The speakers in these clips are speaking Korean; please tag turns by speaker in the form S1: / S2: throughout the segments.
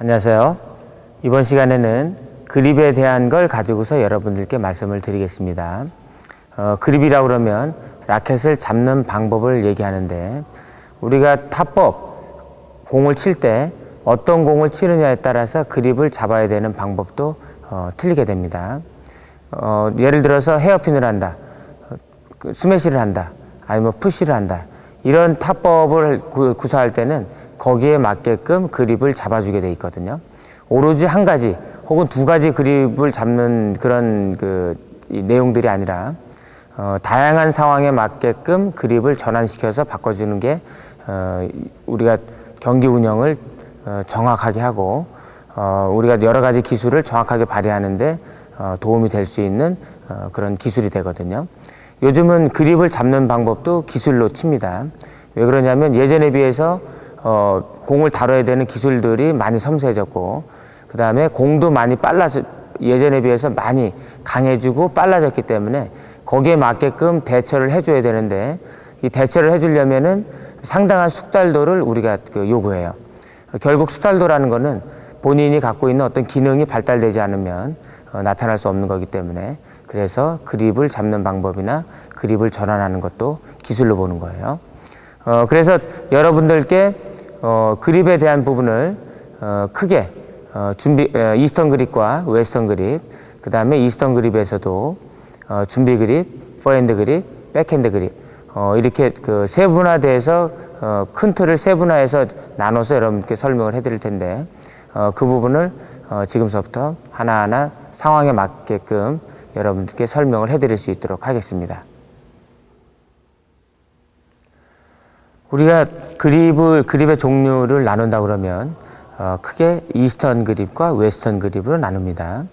S1: 안녕하세요. 이번 시간에는 그립에 대한 걸 가지고서 여러분들께 말씀을 드리겠습니다. 그립이라고 그러면 라켓을 잡는 방법을 얘기하는데, 우리가 타법, 공을 칠 때 어떤 공을 치느냐에 따라서 그립을 잡아야 되는 방법도 틀리게 됩니다. 예를 들어서 헤어핀을 한다, 스매시를 한다, 아니면 푸시를 한다, 이런 타법을 구사할 때는 거기에 맞게끔 그립을 잡아주게 돼 있거든요. 오로지 한 가지 혹은 두 가지 그립을 잡는 그런 이 내용들이 아니라 다양한 상황에 맞게끔 그립을 전환시켜서 바꿔주는 게 우리가 경기 운영을 정확하게 하고 우리가 여러 가지 기술을 정확하게 발휘하는데 도움이 될 수 있는 그런 기술이 되거든요. 요즘은 그립을 잡는 방법도 기술로 칩니다. 왜 그러냐면 예전에 비해서 공을 다뤄야 되는 기술들이 많이 섬세해졌고, 그 다음에 공도 많이 예전에 비해서 많이 강해지고 빨라졌기 때문에 거기에 맞게끔 대처를 해줘야 되는데, 이 대처를 해주려면은 상당한 숙달도를 우리가 요구해요. 결국 숙달도라는 거는 본인이 갖고 있는 어떤 기능이 발달되지 않으면 나타날 수 없는 거기 때문에, 그래서 그립을 잡는 방법이나 그립을 전환하는 것도 기술로 보는 거예요. 그래서 여러분들께 그립에 대한 부분을 크게 이스턴 그립과 웨스턴 그립, 그 다음에 이스턴 그립에서도 준비 그립, 포핸드 그립, 백핸드 그립, 이렇게 세분화돼서 큰 틀을 세분화해서 나눠서 여러분께 설명을 해드릴 텐데, 그 부분을 지금서부터 하나하나 상황에 맞게끔 여러분들께 설명을 해드릴 수 있도록 하겠습니다. 우리가 그립의 종류를 나눈다 그러면 크게 이스턴 그립과 웨스턴 그립으로 나눕니다.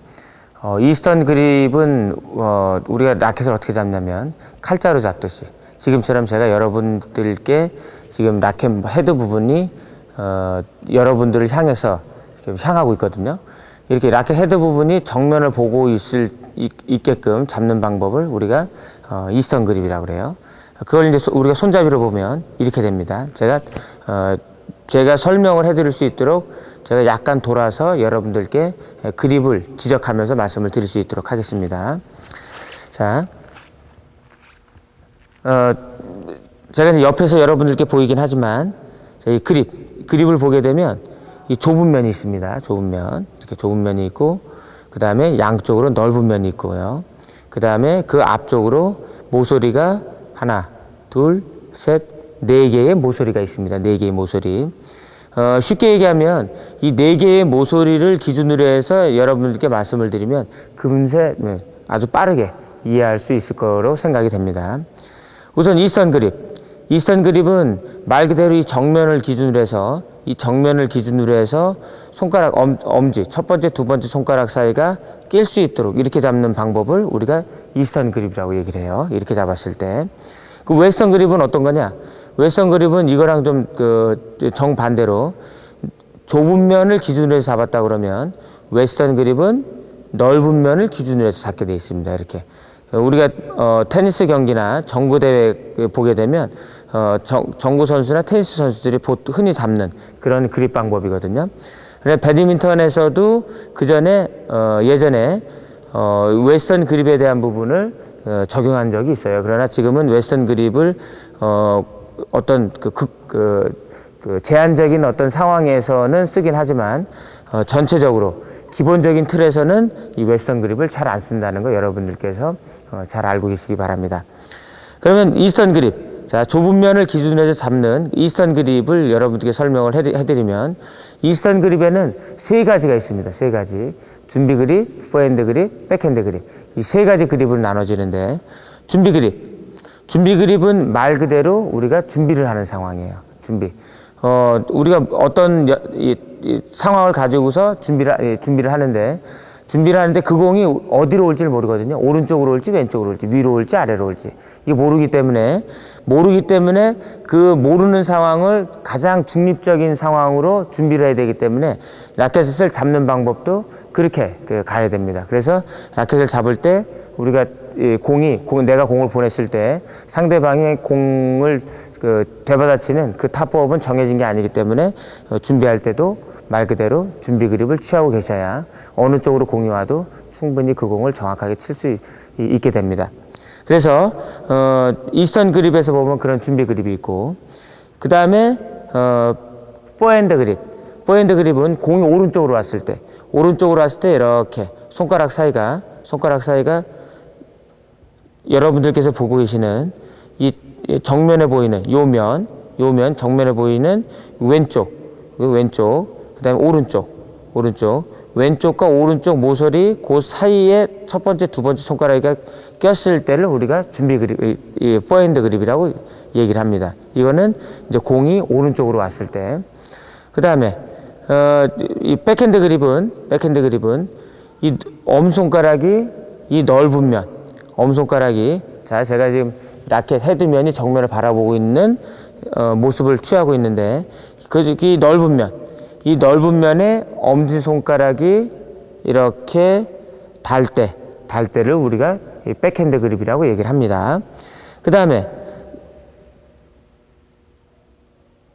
S1: 이스턴 그립은 우리가 라켓을 어떻게 잡냐면 칼자루 잡듯이, 지금처럼 제가 여러분들께 지금 라켓 헤드 부분이 여러분들을 향해서 향하고 있거든요. 이렇게 라켓 헤드 부분이 정면을 보고 있게끔 잡는 방법을 우리가 이스턴 그립이라고 그래요. 그걸 이제 우리가 손잡이로 보면 이렇게 됩니다. 제가 설명을 해드릴 수 있도록 제가 약간 돌아서 여러분들께 그립을 지적하면서 말씀을 드릴 수 있도록 하겠습니다. 자, 제가 이제 옆에서 여러분들께 보이긴 하지만, 이 그립을 보게 되면 이 좁은 면이 있습니다. 좁은 면, 이렇게 좁은 면이 있고, 그 다음에 양쪽으로 넓은 면이 있고요. 그 다음에 그 앞쪽으로 모서리가 하나, 둘, 셋, 네 개의 모서리가 있습니다. 네 개의 모서리. 쉽게 얘기하면 이 네 개의 모서리를 기준으로 해서 여러분들께 말씀을 드리면 금세 아주 빠르게 이해할 수 있을 거로 생각이 됩니다. 우선 이스턴 그립. 이스턴 그립은 말 그대로 이 정면을 기준으로 해서 손가락 엄지, 첫 번째, 두 번째 손가락 사이가 낄 수 있도록 이렇게 잡는 방법을 우리가 이스턴 그립이라고 얘기를 해요. 이렇게 잡았을 때. 그 웨스턴 그립은 어떤 거냐? 웨스턴 그립은 이거랑 좀 정반대로 좁은 면을 기준으로 해서 잡았다 그러면, 웨스턴 그립은 넓은 면을 기준으로 해서 잡게 되어 있습니다. 이렇게. 우리가 테니스 경기나 정구 대회 보게 되면 정구 선수나 테니스 선수들이 흔히 잡는 그런 그립 방법이거든요. 배드민턴에서도 예전에 웨스턴 그립에 대한 부분을 적용한 적이 있어요. 그러나 지금은 웨스턴 그립을 어떤 제한적인 어떤 상황에서는 쓰긴 하지만 전체적으로 기본적인 틀에서는 이 웨스턴 그립을 잘 안 쓴다는 거 여러분들께서 잘 알고 계시기 바랍니다. 그러면 이스턴 그립, 자, 좁은 면을 기준으로 해서 잡는 이스턴 그립을 여러분들께 설명을 해드리면, 이스턴 그립에는 세 가지가 있습니다. 세 가지. 준비 그립, 포핸드 그립, 백핸드 그립. 이 세 가지 그립으로 나눠지는데, 준비 그립은 말 그대로 우리가 준비를 하는 상황이에요. 우리가 어떤 상황을 가지고서 준비를 하는데 그 공이 어디로 올지를 모르거든요. 오른쪽으로 올지 왼쪽으로 올지 위로 올지 아래로 올지 이게 모르기 때문에 그 모르는 상황을 가장 중립적인 상황으로 준비를 해야 되기 때문에 라켓을 잡는 방법도 그렇게 가야 됩니다. 그래서 라켓을 잡을 때 우리가 내가 공을 보냈을 때 상대방의 공을 되받아치는 그 타법은 정해진 게 아니기 때문에 준비할 때도 말 그대로 준비 그립을 취하고 계셔야 어느 쪽으로 공이 와도 충분히 그 공을 정확하게 칠 수 있게 됩니다. 그래서 이스턴 그립에서 보면 그런 준비 그립이 있고, 그 다음에 포핸드 그립. 포핸드 그립은 공이 오른쪽으로 왔을 때 이렇게 손가락 사이가 여러분들께서 보고 계시는 이 정면에 보이는 요면 정면에 보이는 왼쪽, 그 다음에 오른쪽, 왼쪽과 오른쪽 모서리 그 사이에 첫 번째, 두 번째 손가락이 꼈을 때를 우리가 준비 그립, 포핸드 그립이라고 얘기를 합니다. 이거는 이제 공이 오른쪽으로 왔을 때. 그 다음에, 이 백핸드 그립은 이 엄손가락이 이 넓은 면, 엄손가락이, 자, 제가 지금 라켓 헤드면이 정면을 바라보고 있는 모습을 취하고 있는데, 이 넓은 면에 엄지손가락이 이렇게 달 때를 우리가 백핸드 그립이라고 얘기를 합니다. 그 다음에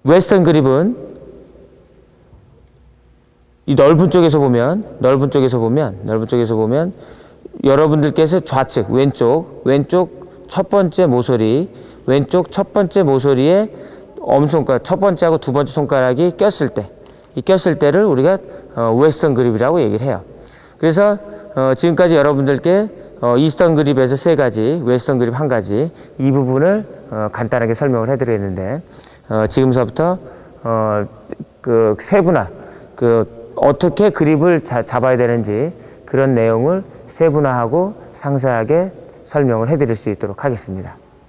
S1: 웨스턴 그립은 이 넓은 쪽에서 보면 여러분들께서 좌측 왼쪽 첫 번째 모서리에 엄손가락 첫 번째하고 두 번째 손가락이 꼈을 때를 우리가 웨스턴 그립이라고 얘기를 해요. 그래서 지금까지 여러분들께 이스턴 그립에서 3가지, 웨스턴 그립 1가지, 이 부분을 간단하게 설명을 해드렸는데, 지금서부터 그 세분화, 어떻게 그립을 잡아야 되는지 그런 내용을 세분화하고 상세하게 설명을 해드릴 수 있도록 하겠습니다.